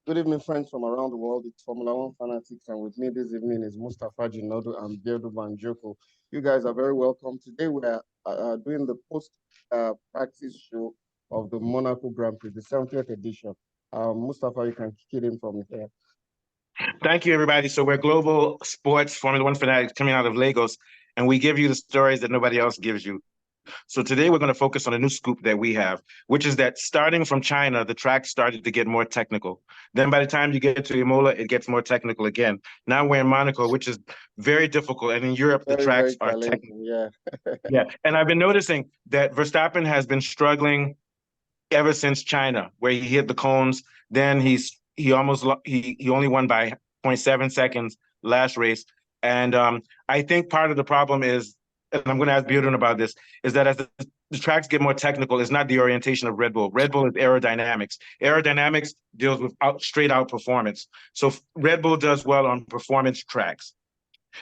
Good evening, friends from around the world. It's Formula One fanatics, and with me this evening is Mustafa Jinodo and Beardo Banjoko. You guys are very welcome. Today we are doing the post practice show of the Monaco Grand Prix, the 70th edition. Mustafa, you can kick it in from here. Thank you, everybody. So we're global sports Formula One fanatics coming out of Lagos, and we give you the stories that nobody else gives you. So today we're going to focus on a new scoop that we have, which is that starting from China, the track started to get more technical. Then by the time you get to Imola, it gets more technical again. Now we're in Monaco, which is very difficult. And in Europe, the Very, very tracks are technical. challenging. Yeah. Yeah. And I've been noticing that Verstappen has been struggling ever since China, where he hit the cones. Then he only won by zero point 0.7 seconds last race. And I think part of the problem is, and I'm going to ask Bjorn about this, is that as the tracks get more technical, it's not the orientation of Red Bull. Red Bull is aerodynamics. Aerodynamics deals with straight out performance. So Red Bull does well on performance tracks,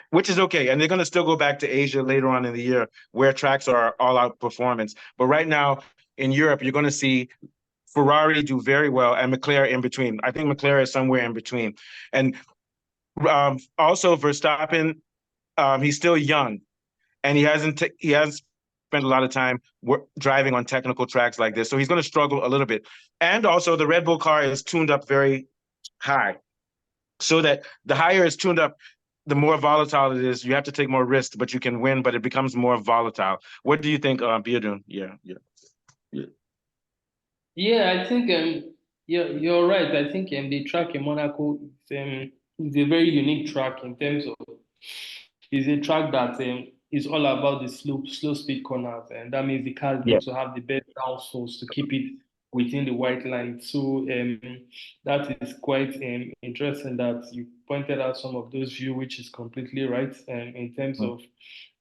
which is okay. And they're going to still go back to Asia later on in the year where tracks are all out performance. But right now in Europe, you're going to see Ferrari do very well and McLaren in between. I think McLaren is somewhere in between. And also Verstappen, he's still young and he hasn't spent a lot of time driving on technical tracks like this. So he's going to struggle a little bit. And also the Red Bull car is tuned up very high, so that the higher it's tuned up, the more volatile it is. You have to take more risks, but you can win, but it becomes more volatile. What do you think, Biodun? Yeah, I think you're right. I think the track in Monaco is a very unique track in terms of it's a track that is all about the slow speed corners, and that means the cars Yeah. need to have the best downforce to keep it within the white line. So that is quite interesting that you pointed out some of those views, which is completely right. In terms of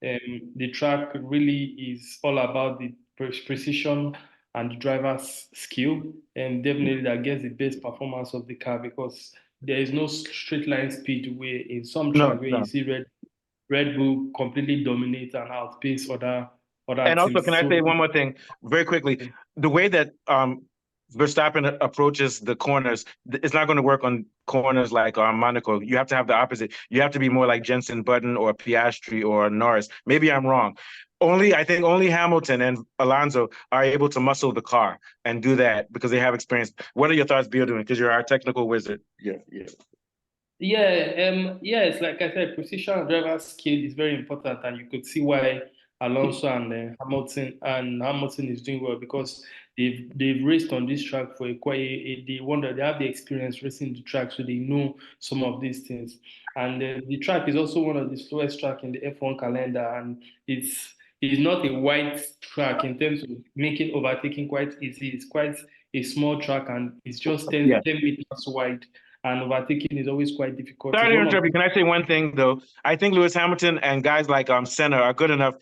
the track really is all about the precision and the driver's skill, and definitely that gets the best performance of the car because there is no straight line speed where in some track where you No. see Red Bull completely dominate and outpace other And also, teams. can I So say one more thing very quickly? The way that Verstappen approaches the corners, it's not going to work on corners like Monaco. You have to have the opposite. You have to be more like Jensen Button or Piastri or Norris. Maybe I'm wrong. I think only Hamilton and Alonso are able to muscle the car and do that because they have experience. What are your thoughts, Bill, because you're our technical wizard? Yeah. yeah, it's like I said, precision and driver skill is very important, and you could see why Alonso and Hamilton is doing well because they've raced on this track for they have the experience racing the track, so they know some of these things. And the track is also one of the slowest track in the F1 calendar, and it's not a wide track in terms of making overtaking quite easy. It's quite a small track, and it's just 10 meters wide, and overtaking is always quite difficult. Sorry to interrupt you. Can I say one thing though? I think Lewis Hamilton and guys like Senna are good enough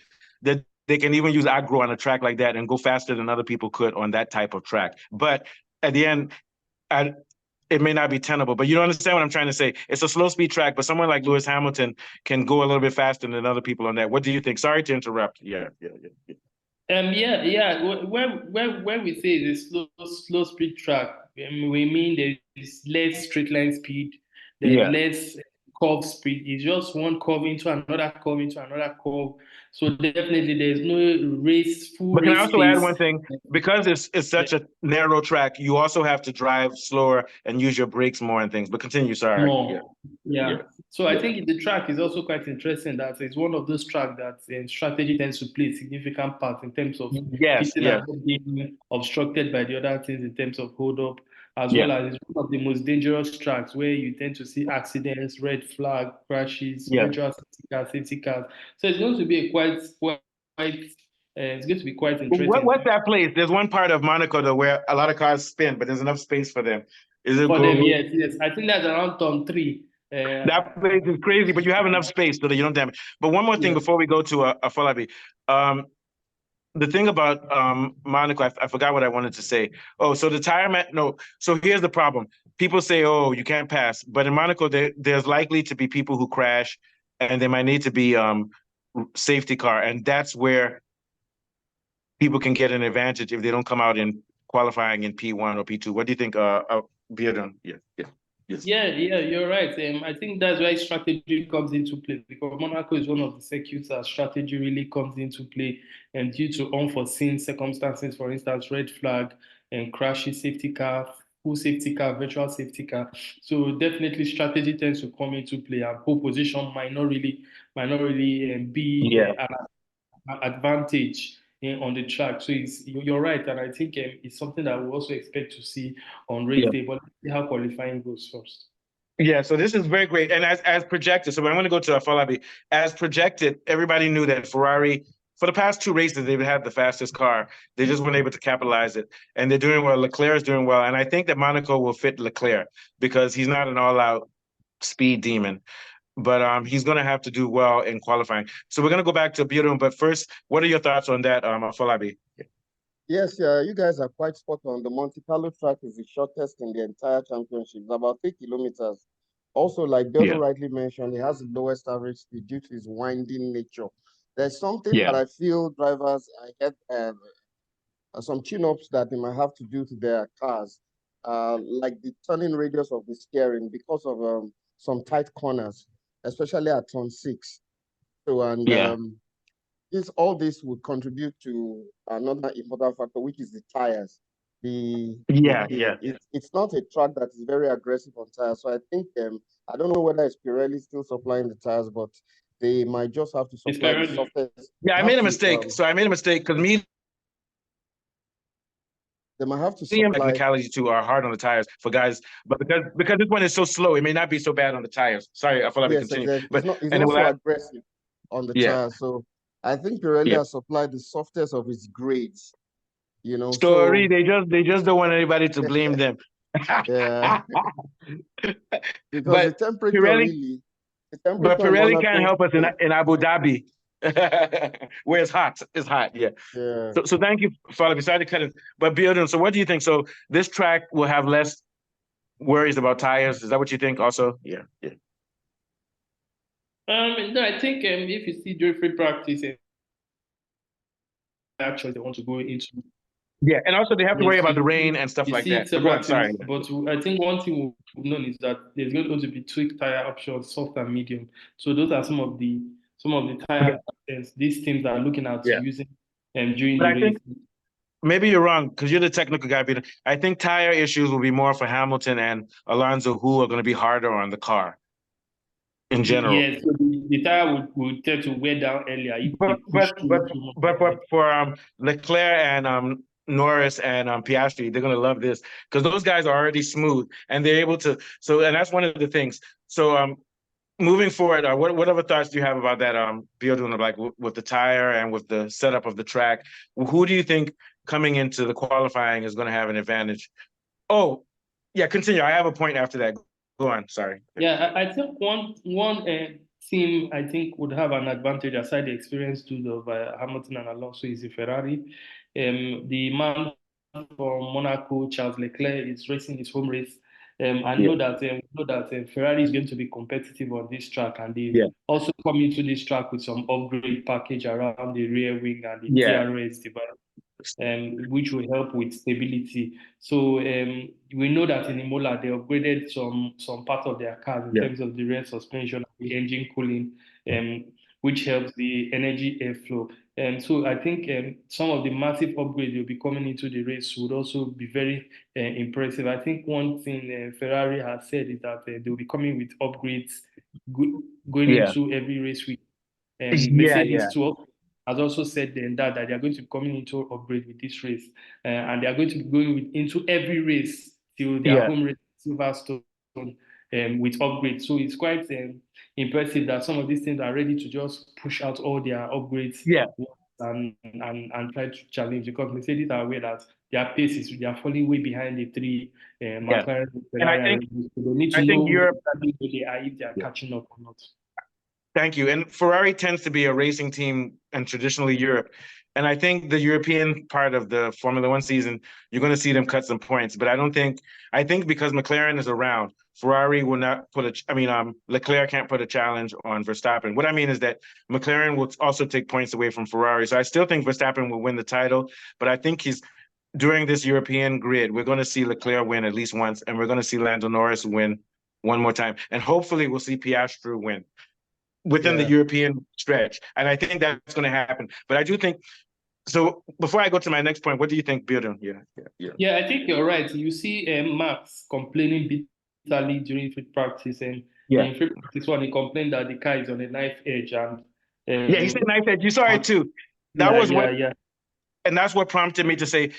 that they can even use aggro on a track like that and go faster than other people could on that type of track. But at the end, it may not be tenable. But you don't understand what I'm trying to say. It's a slow speed track, but someone like Lewis Hamilton can go a little bit faster than other people on that. What do you think? Sorry to interrupt. Yeah. When we say the slow speed track, we mean there's less straight line speed, there's less curve speed. It's just one curve into another curve into another curve. So definitely there's no full But can I race also add pace. one thing? Because it's such a narrow track, you also have to drive slower and use your brakes more and things. But continue, sorry. More. Yeah. So I think the track is also quite interesting that it's one of those tracks that strategy tends to play a significant part in terms of pitting and being obstructed by the other things in terms of hold up, as well as it's one of the most dangerous tracks where you tend to see accidents, red flag, crashes, virtual safety cars. So it's going to be it's going to be quite interesting. What's that place? There's one part of Monaco though where a lot of cars spin, but there's enough space for them. Is it for them? Yes. I think that's around turn 3. That place is crazy, but you have enough space so that you don't damage. But one more thing before we go to a Falabi. The thing about Monaco, I forgot what I wanted to say. Oh, so the tire man. No, so here's the problem. People say, "Oh, you can't pass," but in Monaco, there's likely to be people who crash, and there might need to be safety car, and that's where people can get an advantage if they don't come out in qualifying in P1 or P2. What do you think, Biodun. Yes, yes, yes. Yeah, you're right. I think that's why strategy comes into play because Monaco is one of the circuits that strategy really comes into play, and due to unforeseen circumstances, for instance, red flag and crashes, safety car, full safety car, virtual safety car. So definitely, strategy tends to come into play, and pole position might not really be Yeah, an advantage on the track. So you're right, and I think it's something that we also expect to see on race yeah. day. But let's see how qualifying goes first. Yeah, so this is very great. And as projected, so I'm going to go to Afolabi. As projected, everybody knew that Ferrari, for the past two races, they've had the fastest car. They just weren't able to capitalize it. And they're doing well. Leclerc is doing well. And I think that Monaco will fit Leclerc because he's not an all-out speed demon. But he's going to have to do well in qualifying. So we're going to go back to Biodun. But first, what are your thoughts on that, Afolabi? Yes, you guys are quite spot on. The Monte Carlo track is the shortest in the entire championship, it's about 3 kilometers. Also, like Biodun Yeah, rightly mentioned, he has the lowest average speed due to his winding nature. There's something yeah, that I feel drivers, I get some tune-ups that they might have to do to their cars, like the turning radius of the steering because of some tight corners, especially at turn 6. So, and yeah, all this would contribute to another important factor, which is the tires. yeah, yeah. It's not a track that is very aggressive on tires. So I think I don't know whether it's Pirelli still supplying the tires, but they might just have to It's supply the Ferrari. softest. Yeah, I Have made a to mistake. So I made a mistake because they might have to medium supply. technicality too are hard on the tires for guys, but because this one is so slow, it may not be so bad on the tires. Sorry, I feel like we Yes, continue, exactly. but It's and it not will so add, aggressive on the yeah, tires. So I think Pirelli yeah. has supplied the softest of its grades. Story, So they just don't want anybody to blame them. yeah, because But Pirelli, the but temperature in Pirelli can't Monaco, help us in Abu Dhabi, where it's hot. It's hot, yeah. yeah. So thank you, Father. Beside the cut, but building. So what do you think? So this track will have less worries about tires. Is that what you think? Also, yeah, yeah, No, I think if you see during free practice, actually they want to go into yeah. And also they have to worry about the rain and stuff you like see that. it But go several on. Sorry. activities, but I think one thing we've known is that there's going to be tweaked tire options, soft and medium. So those are some of the Yeah, tire options these teams are looking at yeah. using during But the I think race. maybe you're wrong because you're the technical guy, Peter. I think tire issues will be more for Hamilton and Alonso, who are going to be harder on the car in general. Yes, so the tire would tend to wear down earlier if they But push but but too much. but for Leclerc and Norris and Piastri, they're gonna love this because those guys are already smooth and they're able to. So and that's one of the things. So moving forward, what other thoughts do you have about that building like with the tire and with the setup of the track? Who do you think coming into the qualifying is going to have an advantage? Oh, yeah, continue. I have a point after that. Go on. Sorry. Yeah, I think one team I think would have an advantage aside the experience too of Hamilton and Alonso is the Ferrari. The man from Monaco, Charles Leclerc, is racing his home race. I Yeah. know that Ferrari is going to be competitive on this track, and they've Yeah. also come into this track with some upgrade package around the rear wing and the Yeah. TRS device, which will help with stability. So we know that in Imola they upgraded some part of their cars in Yeah. terms of the rear suspension, the engine cooling, um, which helps the energy airflow. And so I think some of the massive upgrades will be coming into the race would also be very impressive. I think one thing Ferrari has said is that they'll be coming with upgrades going Yeah. into every race week. And Yeah. Yeah. Mercedes too has also said then that they are going to be coming into upgrade with this race, and they are going to be going into every race till their Yeah. home race Silverstone with upgrades. So it's quite impressive that some of these things are ready to just push out all their upgrades Yeah. and try to challenge because Mercedes are aware that their pace is they are falling way behind the three Yeah. McLaren, And I Ferrari, and think Red Bull. So they need I to think know Europe. exactly where they are if they are Yeah. catching up or not. Thank you. And Ferrari tends to be a racing team and traditionally Europe. And I think the European part of the Formula One season, you're going to see them cut some points. But I think because McLaren is around, Ferrari will not Leclerc can't put a challenge on Verstappen. What I mean is that McLaren will also take points away from Ferrari. So I still think Verstappen will win the title, but I think during this European grid, we're going to see Leclerc win at least once, and we're going to see Lando Norris win one more time, and hopefully we'll see Piastri win within the European stretch. And I think that's going to happen. But I do think so. Before I go to my next point, what do you think, Bjorn? Yeah, I think you're right. You see Max complaining bitterly during free practice, and in free practice one, he complained that the car is on a knife edge, and he said knife edge. You saw it too. That was what, and that's what prompted me to say,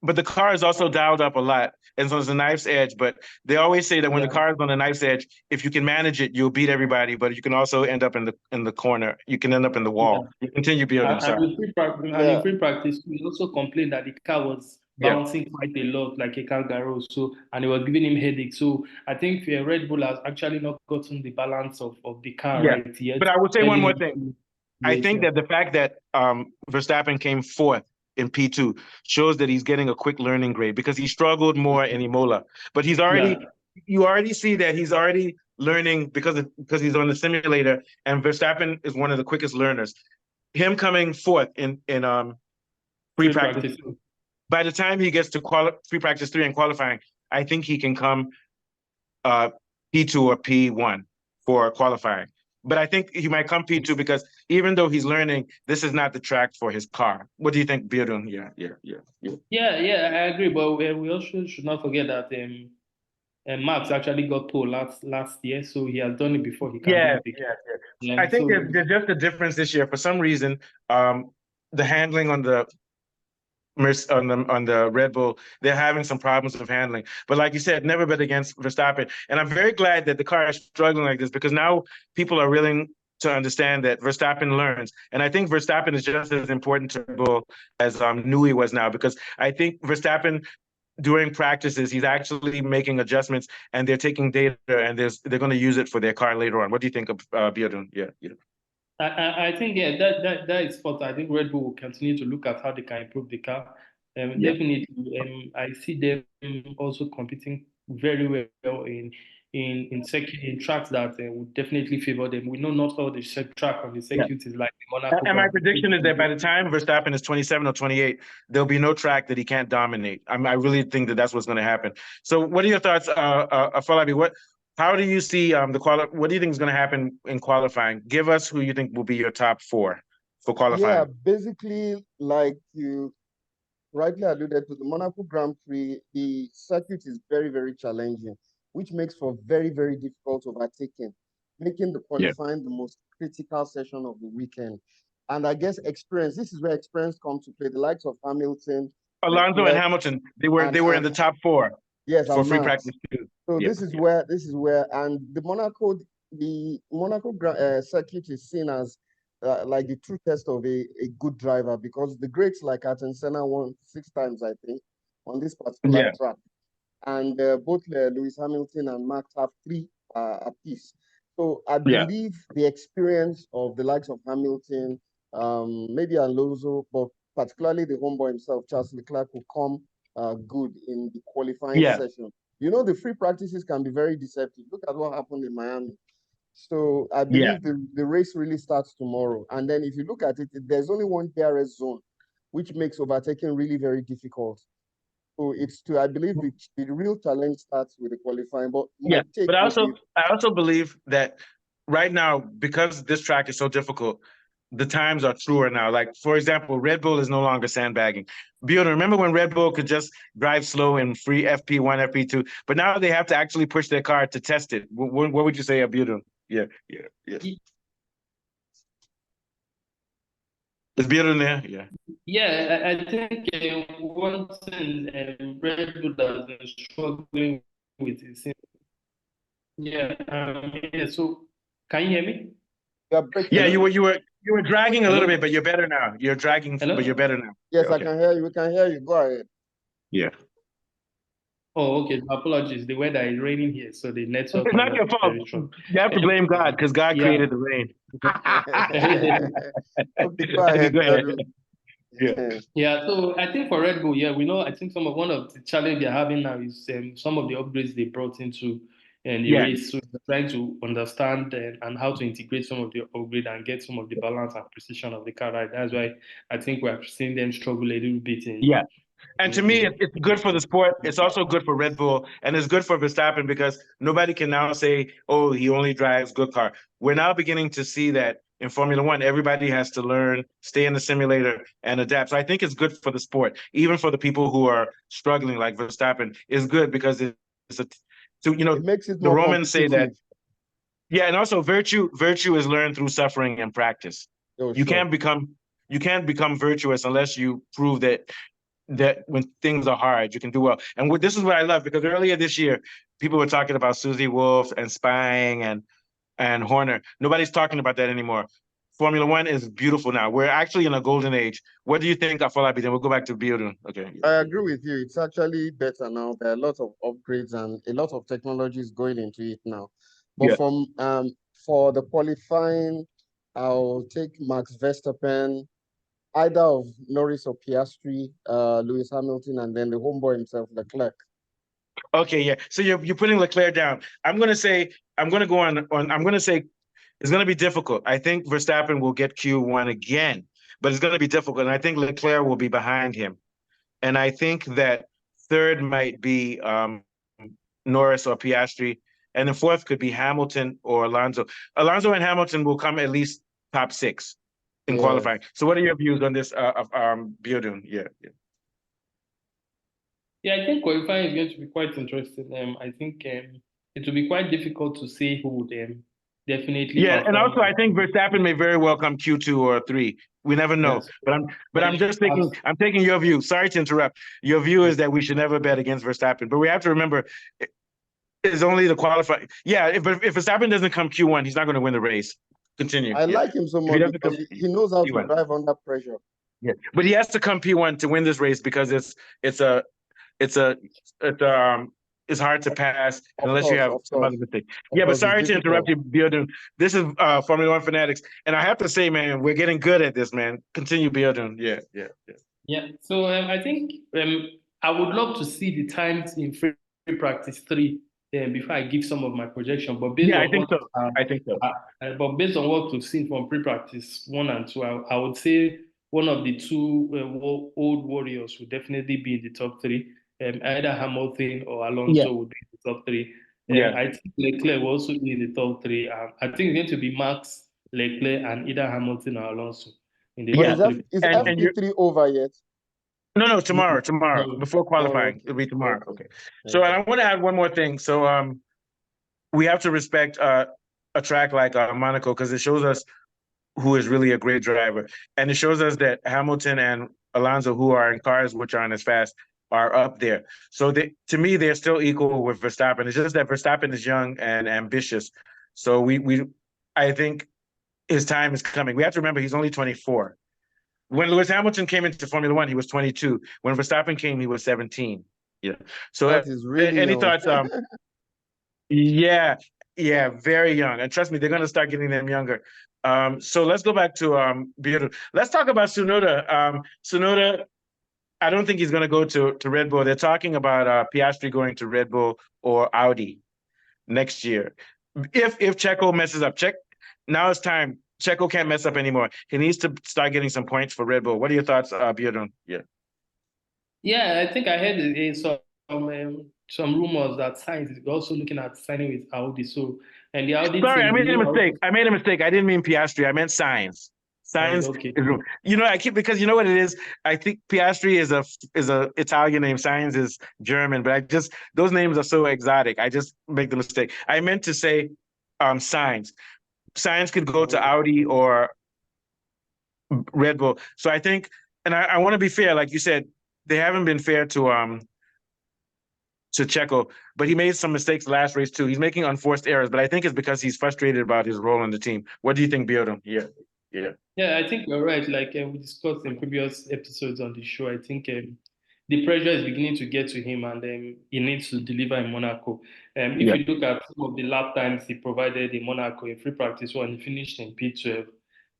but the car is also dialed up a lot, and so it's a knife's edge. But they always say that when the car is on a knife's edge, if you can manage it, you'll beat everybody. But you can also end up in the corner. You can end up in the wall. You continue building. And in free practice, we also complained that the car was bouncing quite a lot, like a kangaroo. So, and it was giving him headache. So, I think Red Bull has actually not gotten the balance of the car right yet. But I would say one more thing. I think that the fact that Verstappen came fourth in P2 shows that he's getting a quick learning grade, because he struggled more in Imola. But he's already, you already see that he's already learning because he's on the simulator, and Verstappen is one of the quickest learners. Him coming fourth in free practice, by the time he gets to free practice 3 and qualifying, I think he can come P2 or P1 for qualifying. But I think he might come P2 because even though he's learning, this is not the track for his car. What do you think, Bjorn? Yeah, I agree. But we also should not forget that Max actually got pole last year, so he has done it before. He can do it. I think there's just a difference this year. For some reason, the handling on the Red Bull, they're having some problems of handling. But like you said, never bet against Verstappen. And I'm very glad that the car is struggling like this, because now people are willing to understand that Verstappen learns. And I think Verstappen is just as important to Red Bull as Newey was now, because I think Verstappen during practices, he's actually making adjustments, and they're taking data, and they're going to use it for their car later on. What do you think of Bjorn? I think that is what I think Red Bull will continue to look at how they can improve the car. Definitely, I see them also competing very well in tracks that would definitely favor them. We know not all the track on the circuit is like Monaco. And my prediction is that by the time Verstappen is 27 or 28, there'll be no track that he can't dominate. I really think that that's what's going to happen. So, what are your thoughts, Afolabi? How do you see what do you think is going to happen in qualifying? Give us who you think will be your top 4 for qualifying. Yeah, basically, like you rightly alluded to, the Monaco Grand Prix, the circuit is very, very challenging, which makes for very, very difficult overtaking, making the qualifying the most critical session of the weekend. And I guess experience, this is where experience comes to play. The likes of Hamilton, Alonso and Hamilton, they were in the top 4. Yes, for free practice too. So this is where, and the Monaco circuit is seen as like the true test of a good driver, because the greats like Ayrton Senna won 6 times, I think, on this particular track, and both Lewis Hamilton and Max have 3 apiece. So I believe the experience of the likes of Hamilton, maybe Alonso, but particularly the homeboy himself, Charles Leclerc, will come good in the qualifying session. You know, the free practices can be very deceptive. Look at what happened in Miami. So I believe the race really starts tomorrow. And then if you look at it, there's only one DRS zone, which makes overtaking really very difficult. So I believe the real challenge starts with the qualifying. But I also believe that right now, because this track is so difficult, the times are truer now. Like, for example, Red Bull is no longer sandbagging. Bjorn, remember when Red Bull could just drive slow in free FP1, FP2, but now they have to actually push their car to test it. What would you say, Bjorn? Yeah. Is Bjorn there? Yeah, I think one thing Red Bull has been struggling with is so can you hear me? Yeah, you were dragging a little bit, but you're better now. You're dragging, but you're better now. Yes, okay. I can hear you. We can hear you. Go ahead. Yeah. Oh, okay. Apologies. The weather is raining here, so the network. It's not your fault. You have to blame God, because God created the rain. Go ahead. Yeah. So I think for Red Bull, we know. I think one of the challenge they're having now is some of the upgrades they brought into the race. So they're trying to understand and how to integrate some of the upgrade and get some of the balance and precision of the car. Right. That's why I think we're seeing them struggle a little bit And to me, it's good for the sport. It's also good for Red Bull, and it's good for Verstappen because nobody can now say, "Oh, he only drives good car." We're now beginning to see that in Formula One, everybody has to learn, stay in the simulator, and adapt. So I think it's good for the sport, even for the people who are struggling, like Verstappen. It's good because it's a, so It makes it the more Romans say that, competitive. yeah, and also virtue is learned through suffering and practice. Oh, You sure. can't become you can't become virtuous unless you prove that when things are hard, you can do well. And this is what I love because earlier this year, people were talking about Susie Wolf and spying and Horner. Nobody's talking about that anymore. Formula One is beautiful now. We're actually in a golden age. What do you think, Afolabi? Then we'll go back to Biodun. Okay. I agree with you. It's actually better now. There are a lot of upgrades and a lot of technologies going into it now. But Yeah. for the qualifying, I'll take Max Verstappen, either of Norris or Piastri, Lewis Hamilton, and then the homeboy himself, Leclerc. Okay. Yeah. So you're putting Leclerc down. I'm gonna go on. I'm gonna say it's gonna be difficult. I think Verstappen will get Q1 again, but it's gonna be difficult. And I think Leclerc will be behind him. And I think that third might be Norris or Piastri, and the fourth could be Hamilton or Alonso. Alonso and Hamilton will come at least top six in Yes. qualifying. So, what are your views on this of Biodun? Yeah, yeah. Yeah, I think qualifying is going to be quite interesting. I think it will be quite difficult to say who would definitely Yeah, and perform. also I think Verstappen may very well come Q2 or three. We never know. Yes. But I'm just thinking. I'm taking your view. Sorry to interrupt. Your view is that we should never bet against Verstappen, but we have to remember it's only the qualify. Yeah, if Verstappen doesn't come Q1, he's not going to win the race. Continue. I Yeah. like him so If he much doesn't because come he knows how to P1. drive under pressure. Yeah. But he has to come P1 to win this race because it's a it's a it's it's hard to pass unless you have Of some other course, mistake. of Yeah, but course, it's sorry to interrupt difficult. you, Biodun. This is Formula One Fanatics. And I have to say, man, we're getting good at this, man. Continue, Biodun. Yeah, yeah, yeah. Yeah. So I think I would love to see the times in free practice three before I give some of my projection. But based Yeah, I on think what so. I think so. based on what we've seen from pre-practice one and two, I would say one of the two old warriors would definitely be in the top three. Either Hamilton or Yeah, Alonso would be in the top three. yeah. I think Leclerc will also be in the top three. I think it's going to be Max, Leclerc, and either Hamilton or Alonso in the But Yeah. top three. is And you're FP3 over yet? no, tomorrow, No, tomorrow, no. before Oh, qualifying. okay, It'll be tomorrow. okay, Okay. So and okay. I want to add one more thing. So we have to respect a track like Monaco because it shows us who is really a great driver. And it shows us that Hamilton and Alonso, who are in cars which aren't as fast, are up there. So to me, they're still equal with Verstappen. It's just that Verstappen is young and ambitious. So I think his time is coming. We have to remember he's only 24. When Lewis Hamilton came into Formula One, he was 22. When Verstappen came, he was 17. Yeah. So That is really any young. thoughts? Yeah, yeah, very young. And trust me, they're gonna start getting them younger. So let's go back to Beatrice. Let's talk about Tsunoda. Tsunoda, I don't think he's gonna go to Red Bull. They're talking about Piastri going to Red Bull or Audi next year. If Checo messes up, now it's time. Checo can't mess up anymore. He needs to start getting some points for Red Bull. What are your thoughts, Beatrice? Yeah. Yeah, I think I heard some rumors that Sainz is also looking at signing with Audi. So, and the Audi Sorry, I team, made a you know, mistake. I made a mistake. I didn't mean Piastri. I meant Science. and Science okay. is, I keep because you know what it is. I think Piastri is a Italian name. Science is German, but I just those names are so exotic. I just make the mistake. I meant to say Science. Science could go to Audi or Red Bull. So I think, and I want to be fair, like you said, they haven't been fair to Checo, but he made some mistakes last race too. He's making unforced errors, but I think it's because he's frustrated about his role in the team. What do you think, Biodo? Yeah, yeah, Yeah, I think you're right. Like we discussed in previous episodes on the show, I think the pressure is beginning to get to him, and he needs to deliver in Monaco. If yeah, you look at some of the lap times he provided in Monaco in free practice one, he finished in P12,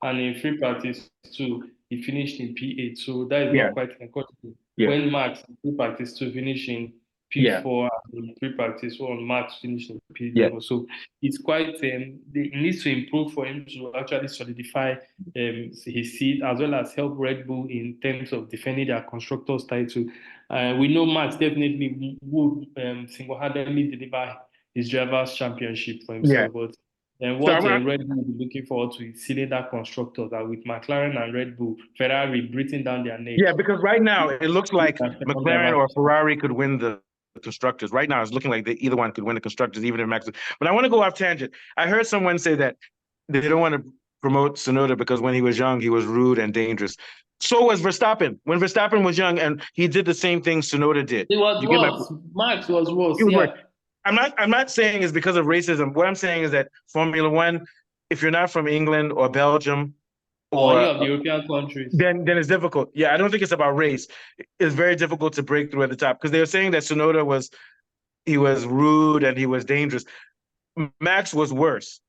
and in free practice two, he finished in P8. So that is yeah, not quite encouraging. yeah, When Max in free practice two finished in P4 and pre-practice on Max finish in P level. So it's quite it needs to improve for him to actually solidify his seat, as well as help Red Bull in terms of defending their constructors title. We know Max definitely would single-handedly deliver his drivers' championship for himself, but and what Red Bull will be looking forward to is seeing that constructor that with McLaren and Red Bull, Ferrari breathing down their neck. Yeah, because right now it looks like McLaren or Ferrari could win the constructors. Right now, it's looking like either one could win the constructors, even if Max. But I want to go off tangent. I heard someone say that they don't want to promote Tsunoda because when he was young, he was rude and dangerous. So was Verstappen. When Verstappen was young, and he did the same thing Tsunoda did. It was worse. Max was worse. He was worse. I'm not saying it's because of racism. What I'm saying is that Formula One, if you're not from England or Belgium or any of the European countries, then it's difficult. Yeah, I don't think it's about race. It's very difficult to break through at the top because they were saying that Tsunoda was rude and he was dangerous. Max was worse.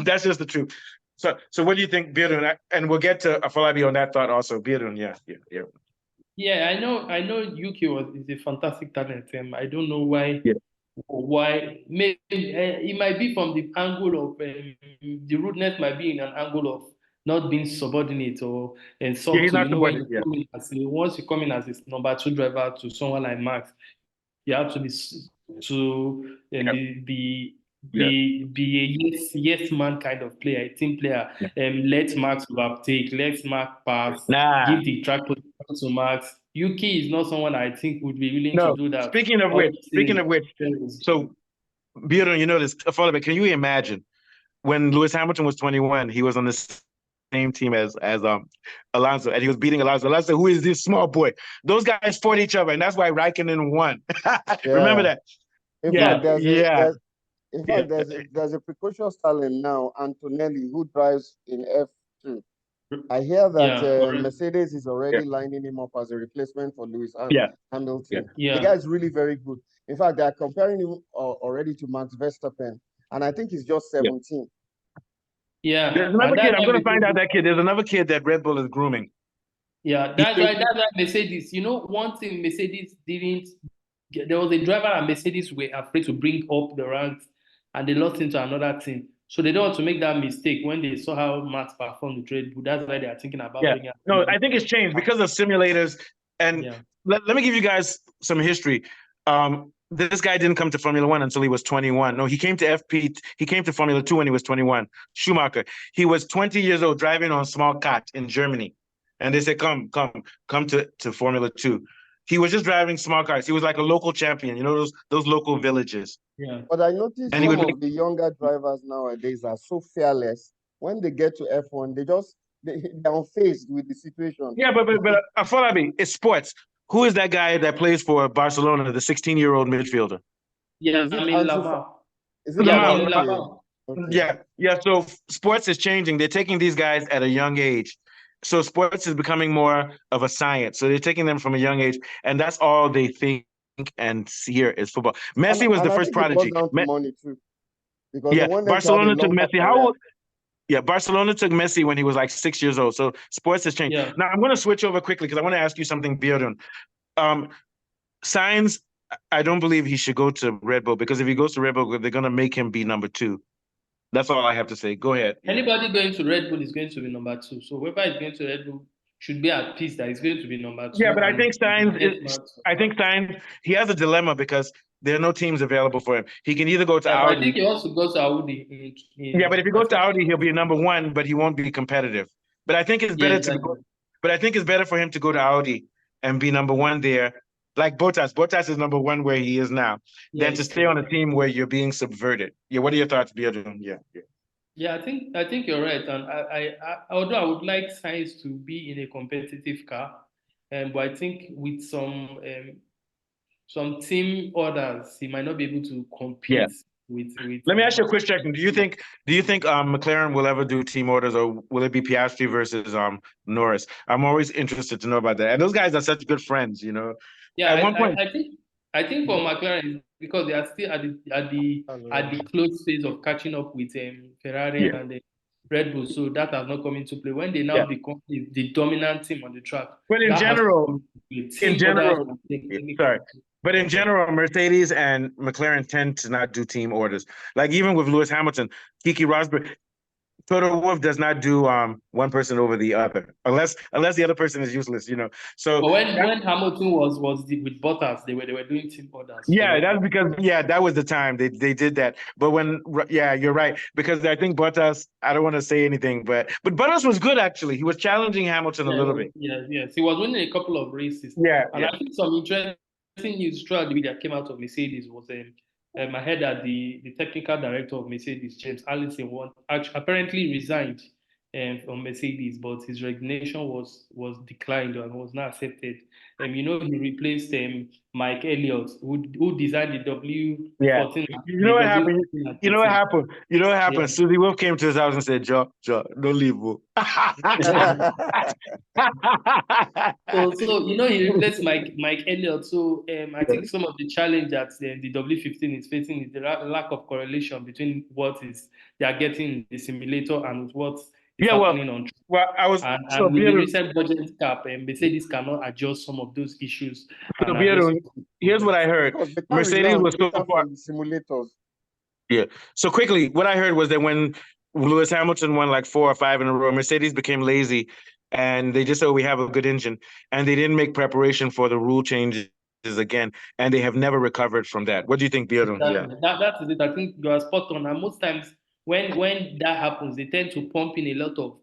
That's just the truth. So what do you think, Birun? And we'll get to Afolabi on that thought also. Birun, yeah. Yeah, I know Yuki is a fantastic talent. I don't know why. Yeah. Why? Maybe it might be from the angle of the rudeness might be in an angle of not being subordinate or soft. Yeah, he's not subordinate. Once you come in as a number 2 driver to someone like Max, you have to be a yes man kind of player, a team player. Let Max overtake, let Max pass, give the track position to Max. Yuki is not someone I think would be willing to do that. Speaking of which, so Birun, you know this, can you imagine when Lewis Hamilton was 21, he was on the same team as Alonso, and he was beating Alonso. Alonso, who is this small boy? Those guys fought each other, and that's why Raikkonen won. Remember that? In fact, there's a precocious talent now, Antonelli, who drives in F2. I hear that Mercedes is already lining him up as a replacement for Lewis Hamilton. The guy is really very good. In fact, they are comparing him already to Max Verstappen, and I think he's just 17. Yeah. There's another kid. I'm going to find out that kid. There's another kid that Red Bull is grooming. Yeah, that's why Mercedes, one thing Mercedes didn't, there was a driver at Mercedes were afraid to bring up the ranks, and they lost into another team. So they don't want to make that mistake when they saw how Max performed with Red Bull. That's why they are thinking about bringing up. No, I think it's changed because of simulators. And let me give you guys some history. This guy didn't come to Formula One until he was 21. No, he came to he came to Formula 2 when he was 21. Schumacher. He was 20 years old driving on small cart in Germany. And they said, come to Formula 2. He was just driving small cars. He was like a local champion, those local villages. Yeah. But I noticed some of the younger drivers nowadays are so fearless. When they get to F1, they're unfazed with the situation. Yeah, but Afolabi, it's sports. Who is that guy that plays for Barcelona, the 16-year-old midfielder? Yeah, Lamar. Lamar. Okay. Yeah. So sports is changing. They're taking these guys at a young age. So sports is becoming more of a science. So they're taking them from a young age, and that's all they think and hear is football. Messi was the first prodigy. It goes down to money too. Because Barcelona took Messi. How old? Yeah, Barcelona took Messi when he was like 6 years old. So sports has changed. Yeah. Now I'm going to switch over quickly because I want to ask you something, Birun. Sainz, I don't believe he should go to Red Bull because if he goes to Red Bull, they're going to make him be number 2. That's all I have to say. Go ahead. Anybody going to Red Bull is going to be number 2. So whoever is going to Red Bull should be at peace that he's going to be number 2. Yeah, but I think Sainz, he has a dilemma because there are no teams available for him. He can either go to Audi. I think he also goes to Audi. But if he goes to Audi, he'll be number 1, but he won't be competitive. But I think it's better for him to go to Audi and be number 1 there. Like Bottas. Bottas is number 1 where he is now. Than to stay on a team where you're being subverted. Yeah, what are your thoughts, Birun? Yeah, I think you're right. And I although I would like Sainz to be in a competitive car, but I think with some team orders, he might not be able to compete with Let me ask you a quick question. Do you think McLaren will ever do team orders, or will it be Piastri versus Norris? I'm always interested to know about that. And those guys are such good friends, Yeah, at one point, I think for McLaren, because they are still at the close phase of catching up with Ferrari and the Red Bull, so that has not come into play. When they now become the dominant team on the track. But in general, But in Okay. general, Mercedes and McLaren tend to not do team orders. Like even with Lewis Hamilton, Kiki Rosberg, Toto Wolff does not do one person over the other, unless the other person is useless, you know. So But when Hamilton with Bottas, they were doing team orders. yeah, So that's because that was the time they did that. But yeah, you're right, because I think Bottas, I don't want to say anything, but Bottas was good actually. He was challenging Hamilton a yeah, little bit. yes. He was winning a couple of races, Yeah, and yeah. I think some interesting news throughout the week that came out of Mercedes was I heard that the technical director of Mercedes, James Allison, apparently resigned from Mercedes, but his resignation was declined and was not accepted. He replaced Mike Elliott, who designed the Yeah. W14, You know the what happened? W14 and You know what 13. happened? You know what Yeah. happened? Susie Wolf came to his house and said, Joe, don't leave. Boo." So he replaced Mike Elliott. So I think some of the challenge that the W15 is facing is the lack of correlation between what is they are getting in the simulator and what is Yeah, well, happening on track. I was And with the recent budget cap, Mercedes cannot adjust some of those issues so and address Beto, some of those here's what problems. I heard. Because they can't rely Mercedes on was so data far. from the simulators. Yeah. So quickly, what I heard was that when Lewis Hamilton won like 4 or 5 in a row, Mercedes became lazy and they just said, "Oh, we have a good engine." And they didn't make preparation for the rule changes again. And they have never recovered from that. What do you think, Beto? Yeah. Exactly. That is it. I think you are spot on. And most times when that happens, they tend to pump in a lot of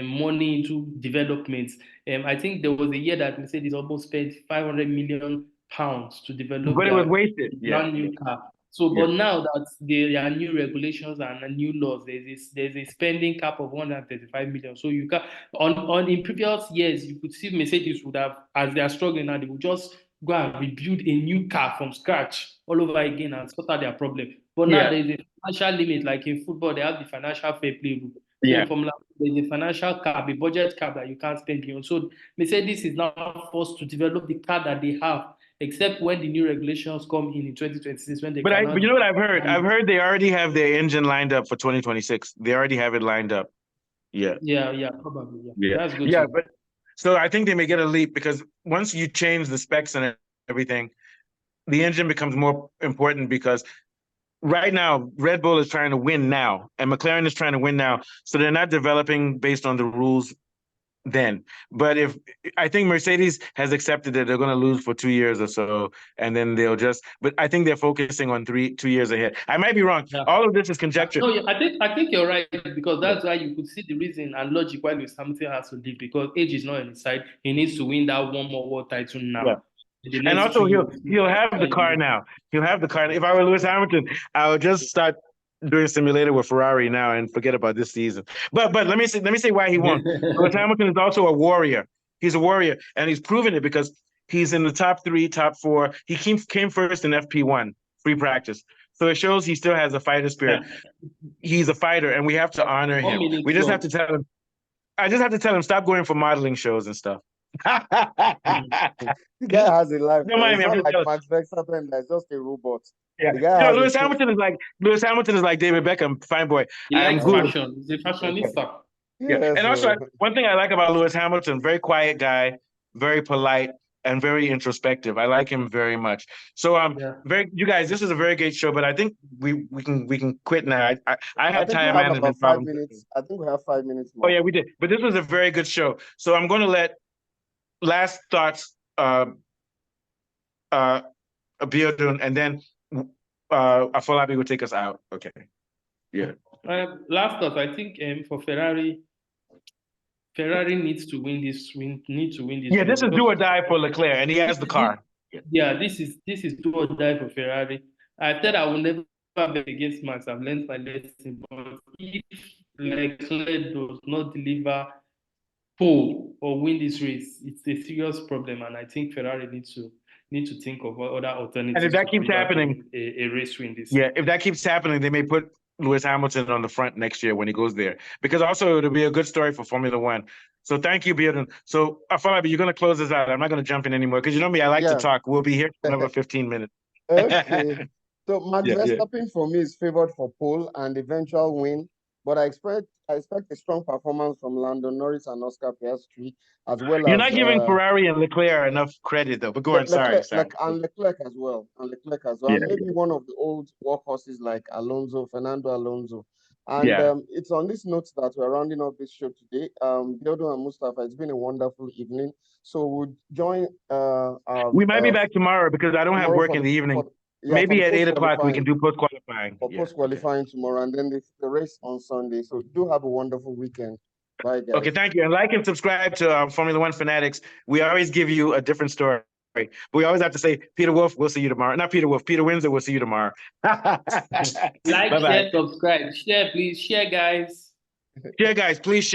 money into development. I think there was a year that Mercedes almost spent £500 million to develop But it was wasted. a Yeah. brand new car. So, Yeah. but now that there are new regulations and new laws, there's a spending cap of 135 million. So you can on in previous years you could see Mercedes would have, as they are struggling now, they would just go and rebuild a new car from scratch all over again and sort out their problem. But now Yeah. there's a financial limit, like in football, they have the financial fair play rule. So Yeah. in Formula One, there's a financial cap, a budget cap that you can't spend beyond. So Mercedes is now forced to develop the car that they have, except when the new regulations come in 2026, when they But cannot. you know what I've heard? I've heard they already have their engine lined up for 2026. They already have it lined up. Yeah. Yeah, probably. Yeah, Yeah. that's good Yeah. too. But so I think they may get a leap because once you change the specs and everything, the engine becomes more important because right now Red Bull is trying to win now and McLaren is trying to win now. So they're not developing based on the rules then. But if I think Mercedes has accepted that they're going to lose for 2 years or so, and then they'll just. But I think they're focusing on 2 years ahead. I might be wrong. Yeah. All of this is conjecture. No, I think you're right because that's why you could see the reason and logic why Lewis Hamilton has to leave because age is not on his side. He needs to win that one more world title Yeah. now. In the And next also 2 years. he'll have the car now. He'll have the car. If I were Lewis Hamilton, I would just start doing simulator with Ferrari now and forget about this season. But let me say why he won. Lewis Hamilton is also a warrior. He's a warrior, and he's proven it because he's in the top 3, top 4. He came first in FP1 free practice, so it shows he still has a fighter spirit. He's a fighter, and we have to honor him. We just have to tell him. I just have to tell him stop going for modeling shows and stuff. The guy has a life. Don't mind It's me. I'm not just like jealous. Max Verstappen that's just a robot. Yeah. The guy No, has a Lewis Hamilton is like David Beckham, fine boy. He I'm likes good. fashion. He's a fashionista. Yeah. yeah, And also so one thing I like about Lewis Hamilton, very quiet guy, very polite, and very introspective. I like him very much. So Yeah. you guys, this is a very great show, but I think we can quit now. I I had think we time have about management 5 minutes. problems. I think we have 5 minutes Oh more. yeah, we did. But this was a very good show. So I'm gonna let last thoughts Abiodun, and then Afolabi will take us out. Okay. Yeah. Last thought, I think for Ferrari needs to win this. Need to win this Yeah, race this is because do or die for Leclerc, and he has the car. yeah, this is do or die for Ferrari. I said I will never bet against Max. I've learned my lesson. But if Leclerc does not deliver pole or win this race, it's a serious problem, and I think Ferrari need to think of other And if alternatives that to keeps bring back happening, a race win this yeah, year. if that keeps happening, they may put Lewis Hamilton on the front next year when he goes there. Because also it'll be a good story for Formula One. So thank you, Bearden. So Afolabi, you're gonna close this out. I'm not gonna jump in anymore because you know me, I like to Yeah. talk. We'll be here for another 15 minutes. Okay. So Max Yeah. Verstappen for me is favored for pole and eventual win. But I expect a strong performance from Lando Norris and Oscar Piastri, as well You're as not giving Ferrari and Leclerc enough credit, though. But go on. Sorry. Leclerc as well, Yeah. and maybe one of the old workhorses like Fernando Alonso. And Yeah. it's on this note that we're rounding up this show today. Biodo and Mustafa, it's been a wonderful evening. So we'll join We might be back tomorrow because I don't have tomorrow work in the evening. for Maybe the at 8 post o'clock we can qualifying do post qualifying. for post qualifying tomorrow, and then the race on Sunday. So do have a wonderful weekend. Bye, guys. Okay, thank you. And like and subscribe to Formula One Fanatics. We always give you a different story. But we always have to say, Peter Wolf, we'll see you tomorrow. Not Peter Wolf, Peter Windsor, we'll see you tomorrow. Like, Bye-bye. share, subscribe. Share, please. Share, guys. Share, guys. Please share.